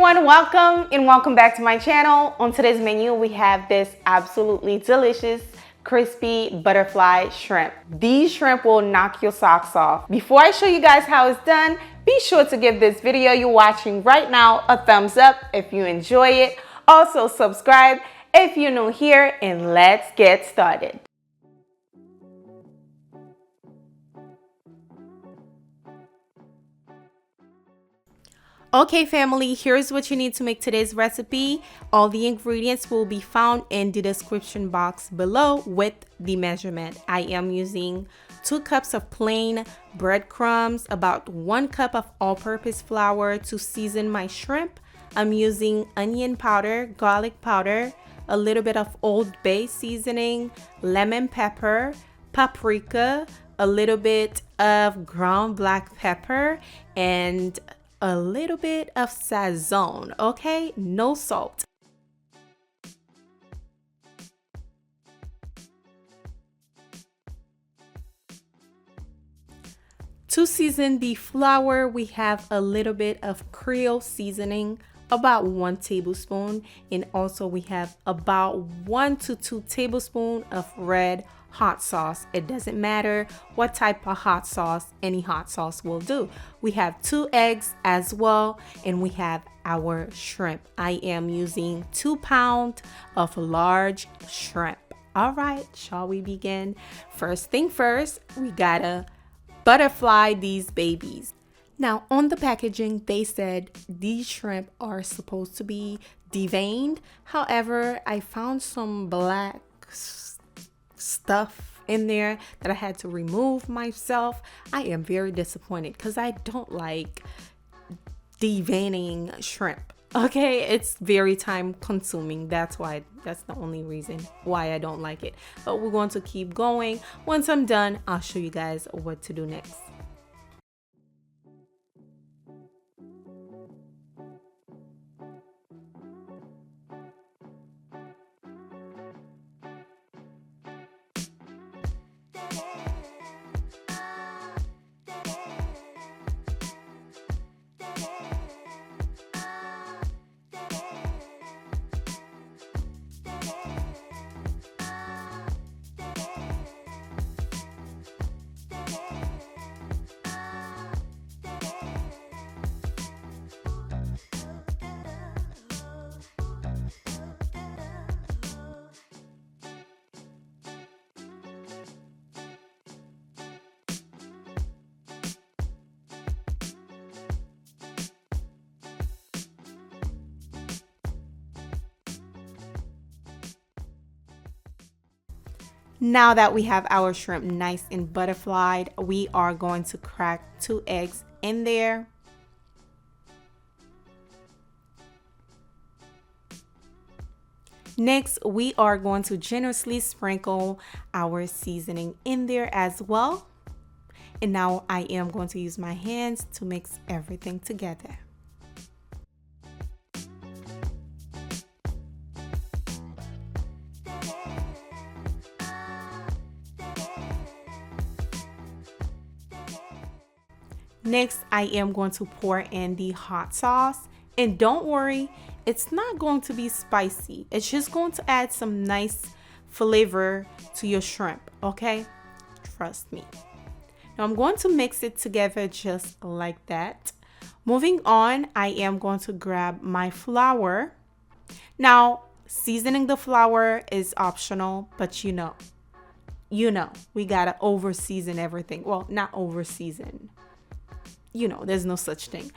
everyone, welcome and welcome back to my channel. On today's menu we have this absolutely delicious crispy butterfly shrimp. These shrimp will knock your socks off. Before I show you guys how it's done, be sure to give this video you're watching right now a thumbs up if you enjoy it. Also subscribe if you're new here, and let's get started. Okay family, here's what you need to make today's recipe. All the ingredients will be found in the description box below with the measurement. I am using 2 cups of plain breadcrumbs, about 1 cup of all-purpose flour to season my shrimp. I'm using onion powder, garlic powder, a little bit of Old Bay seasoning, lemon pepper, paprika, a little bit of ground black pepper, and a little bit of sazon, okay? No salt. To season the flour, we have a little bit of Creole seasoning, about 1 tablespoon, and also we have about 1 to 2 tablespoons of red hot sauce. It doesn't matter what type of hot sauce, any hot sauce will do. We have 2 eggs as well, and we have our shrimp. I am using 2 pounds of large shrimp. All right, shall we begin? First thing first, we gotta butterfly these babies. Now on the packaging they said these shrimp are supposed to be deveined. However, I found some black stuff in there that I had to remove myself. I am very disappointed because I don't like deveining shrimp. Okay, it's very time consuming. That's the only reason why I don't like it. But we're going to keep going. Once I'm done, I'll show you guys what to do next. Now that we have our shrimp nice and butterflied, we are going to crack 2 eggs in there. Next, we are going to generously sprinkle our seasoning in there as well. And now I am going to use my hands to mix everything together. Next, I am going to pour in the hot sauce, and don't worry, it's not going to be spicy. It's just going to add some nice flavor to your shrimp, okay? Trust me. Now I'm going to mix it together just like that. Moving on, I am going to grab my flour. Now, seasoning the flour is optional, but you know, we gotta over season everything. Well, not over season. You know, there's no such thing.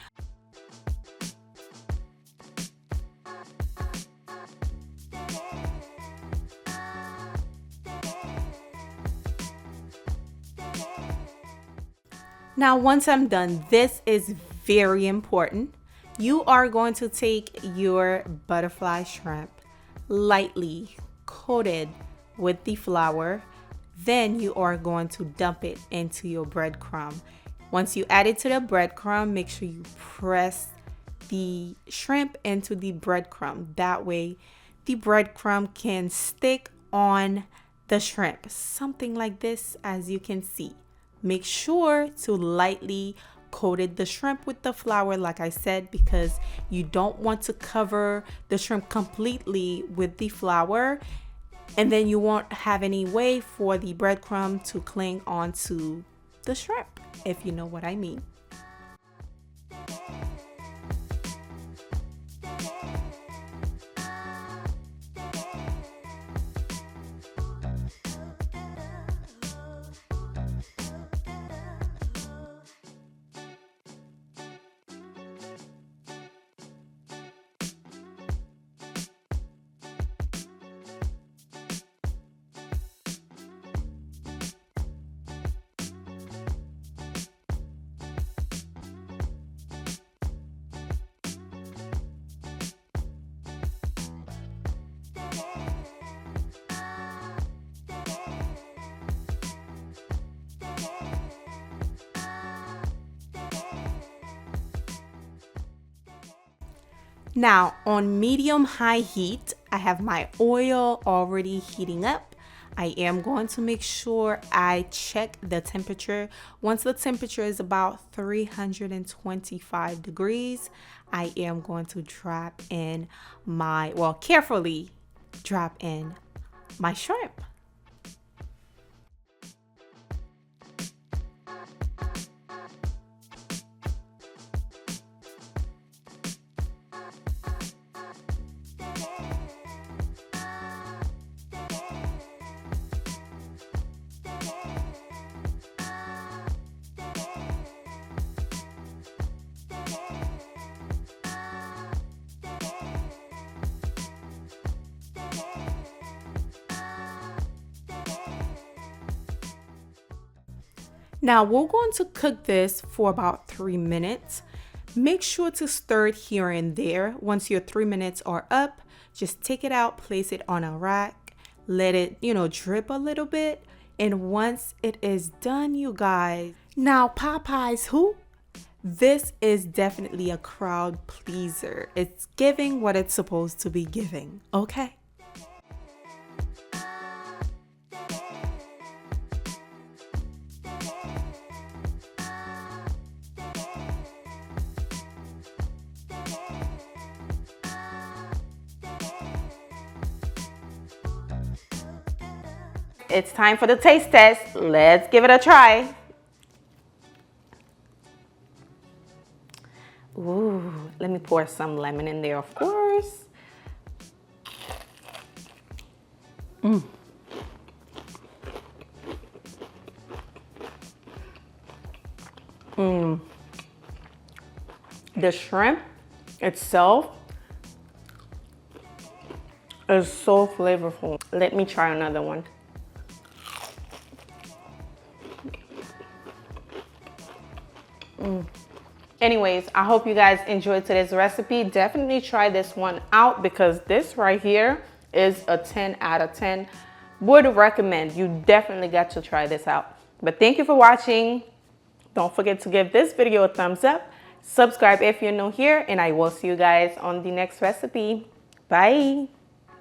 Now, once I'm done, this is very important. You are going to take your butterfly shrimp, lightly coated with the flour. Then you are going to dump it into your breadcrumb. Once you add it to the breadcrumb, make sure you press the shrimp into the breadcrumb. That way, the breadcrumb can stick on the shrimp. Something like this, as you can see. Make sure to lightly coated the shrimp with the flour, like I said, because you don't want to cover the shrimp completely with the flour, and then you won't have any way for the breadcrumb to cling onto the shrimp, if you know what I mean. Now on medium-high heat, I have my oil already heating up. I am going to make sure I check the temperature. Once the temperature is about 325 degrees, I am going to drop in carefully drop in my shrimp. Now we're going to cook this for about 3 minutes. Make sure to stir it here and there. Once your 3 minutes are up, just take it out, place it on a rack, let it, drip a little bit. And once it is done, you guys, now Popeyes who? This is definitely a crowd pleaser. It's giving what it's supposed to be giving, okay? It's time for the taste test. Let's give it a try. Ooh, let me pour some lemon in there, of course. The shrimp itself is so flavorful. Let me try another one. Anyways, I hope you guys enjoyed today's recipe. Definitely try this one out because this right here is a 10 out of 10. Would recommend. You definitely got to try this out. But thank you for watching. Don't forget to give this video a thumbs up. Subscribe if you're new here, and I will see you guys on the next recipe. Bye.